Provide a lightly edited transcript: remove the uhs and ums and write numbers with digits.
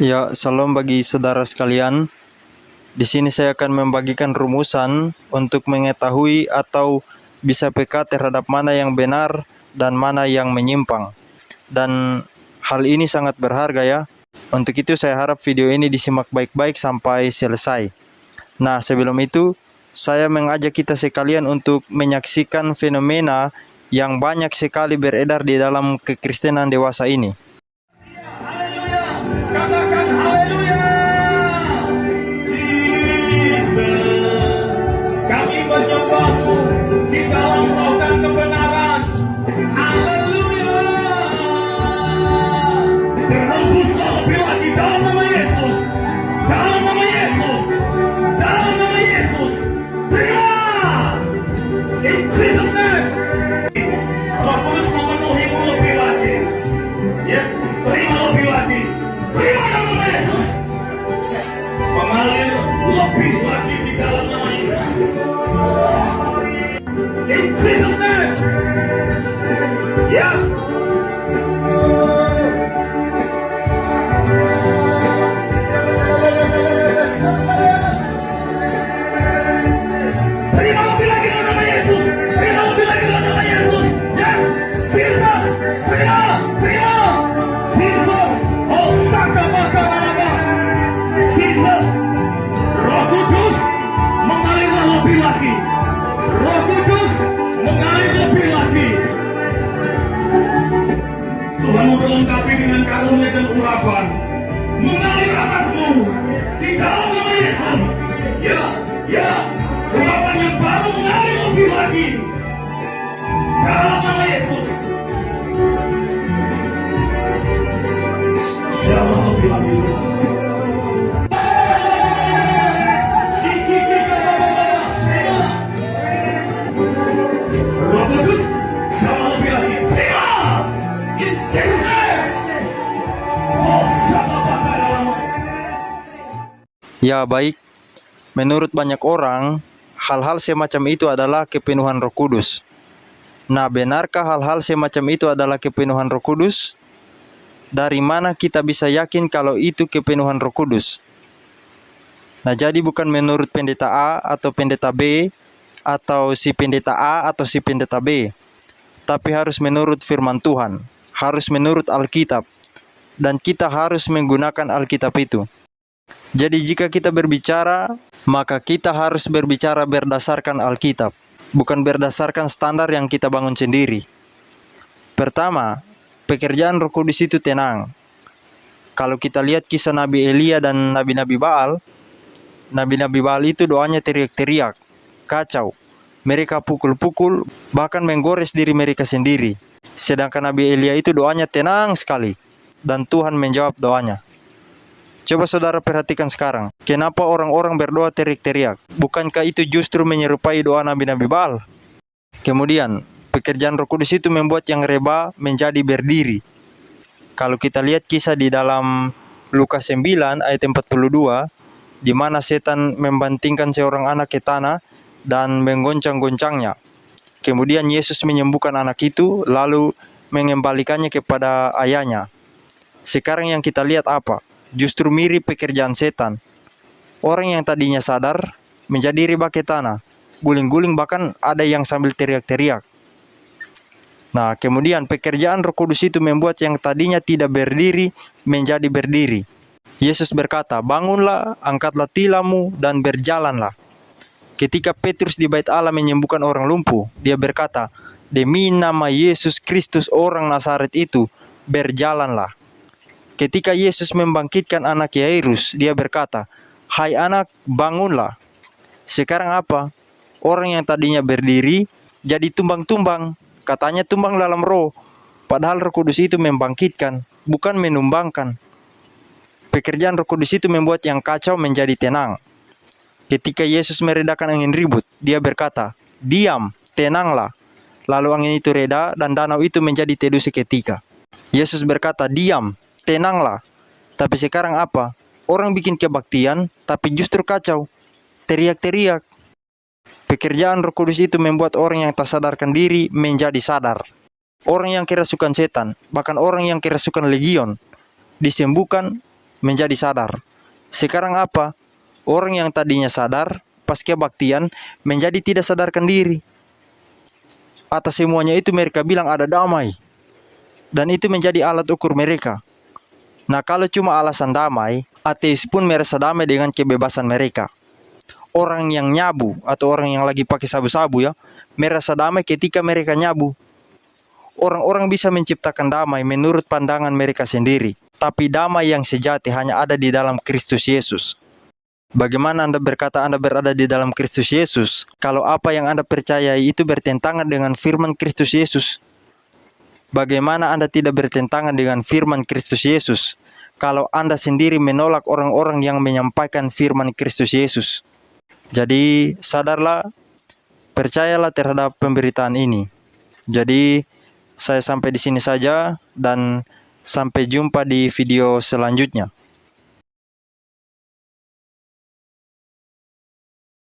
Ya, salam bagi saudara sekalian. Di sini saya akan membagikan rumusan untuk mengetahui atau bisa peka terhadap mana yang benar dan mana yang menyimpang. Dan hal ini sangat berharga ya. Untuk itu saya harap video ini disimak baik-baik sampai selesai. Nah, sebelum itu saya mengajak kita sekalian untuk menyaksikan fenomena yang banyak sekali beredar di dalam kekristenan dewasa ini. Katakan haleluya. Jesus, kami menyembahmu di dalam roh dan kebenaran. Haleluya. Terhembuslah lebih lagi dalam nama Yesus. Dalam nama Yesus. Dalam nama Yesus. Terima. In Jesus name. Roh Kudus memenuhimu lebih lagi. Yes, terima lebih lagi. Terima nama Yesus. Mengalir lebih lagi di dalam nama Yesus. In Jesus name. Ya. Terima lebih lagi dalam nama Yesus. Terima lebih lagi dalam nama Yesus. Yes, Jesus. Terima, terima. Jesus. Oh, saka baka baka. Jesus. Roh Kudus mengalirlah lebih lagi. Roh Kudus mengalir lebih lagi. Tuhan melengkapi dengan karunia dan urapan. Mengalir atasmu di dalam nama Yesus. Ya, ya. Urapan yang baru mengalir lebih lagi. Dalam nama Yesus. Siapa lebih lagi? Roh Kudus, siapa lebih lagi? Terima! In Jesus' name! Oh, siapa bakal dalam? Ya, baik. Menurut banyak orang, hal-hal semacam itu adalah kepenuhan Roh Kudus. Nah, benarkah hal-hal semacam itu adalah kepenuhan Roh Kudus? Dari mana kita bisa yakin kalau itu kepenuhan Roh Kudus? Nah, jadi bukan menurut pendeta A atau pendeta B, atau si pendeta A atau si pendeta B, tapi harus menurut firman Tuhan, harus menurut Alkitab, dan kita harus menggunakan Alkitab itu. Jadi jika kita berbicara, maka kita harus berbicara berdasarkan Alkitab, bukan berdasarkan standar yang kita bangun sendiri. Pertama, pekerjaan Roh Kudus itu tenang. Kalau kita lihat kisah Nabi Elia dan Nabi-Nabi Baal, Nabi-Nabi Baal itu doanya teriak-teriak, kacau. Mereka pukul-pukul, bahkan menggores diri mereka sendiri. Sedangkan Nabi Elia itu doanya tenang sekali, dan Tuhan menjawab doanya. Coba saudara perhatikan sekarang, kenapa orang-orang berdoa teriak-teriak? Bukankah itu justru menyerupai doa Nabi-Nabi Baal? Kemudian, pekerjaan Roh Kudus itu membuat yang reba menjadi berdiri. Kalau kita lihat kisah di dalam Lukas 9 ayat 42, di mana setan membantingkan seorang anak ke tanah dan menggoncang-goncangnya. Kemudian Yesus menyembuhkan anak itu, lalu mengembalikannya kepada ayahnya. Sekarang yang kita lihat apa? Justru mirip pekerjaan setan. Orang yang tadinya sadar menjadi riba ke tanah, guling-guling, bahkan ada yang sambil teriak-teriak. Nah, kemudian pekerjaan Roh Kudus itu membuat yang tadinya tidak berdiri menjadi berdiri. Yesus berkata, "Bangunlah, angkatlah tilammu dan berjalanlah." Ketika Petrus di bait Allah menyembuhkan orang lumpuh, dia berkata, "Demi nama Yesus Kristus orang Nazaret itu, berjalanlah." Ketika Yesus membangkitkan anak Yairus, dia berkata, "Hai anak, bangunlah." Sekarang apa? Orang yang tadinya berdiri jadi tumbang-tumbang. Katanya tumbang dalam roh. Padahal Roh Kudus itu membangkitkan, bukan menumbangkan. Pekerjaan Roh Kudus itu membuat yang kacau menjadi tenang. Ketika Yesus meredakan angin ribut, dia berkata, "Diam, tenanglah." Lalu angin itu reda dan danau itu menjadi teduh seketika. Yesus berkata, "Diam, tenanglah." Tapi sekarang apa? Orang bikin kebaktian, tapi justru kacau. Teriak-teriak. Pekerjaan Roh Kudus itu membuat orang yang tak sadarkan diri menjadi sadar. Orang yang kerasukan setan, bahkan orang yang kerasukan legion, disembuhkan, menjadi sadar. Sekarang apa? Orang yang tadinya sadar pas kebaktian menjadi tidak sadarkan diri. Atas semuanya itu mereka bilang ada damai. Dan itu menjadi alat ukur mereka. Nah, kalau cuma alasan damai, ateis pun merasa damai dengan kebebasan mereka. Orang yang nyabu atau orang yang lagi pakai sabu-sabu ya, merasa damai ketika mereka nyabu. Orang-orang bisa menciptakan damai menurut pandangan mereka sendiri. Tapi damai yang sejati hanya ada di dalam Kristus Yesus. Bagaimana Anda berkata Anda berada di dalam Kristus Yesus, kalau apa yang Anda percayai itu bertentangan dengan firman Kristus Yesus? Bagaimana Anda tidak bertentangan dengan firman Kristus Yesus, kalau Anda sendiri menolak orang-orang yang menyampaikan firman Kristus Yesus? Jadi, sadarlah, percayalah terhadap pemberitaan ini. Jadi, saya sampai di sini saja dan sampai jumpa di video selanjutnya.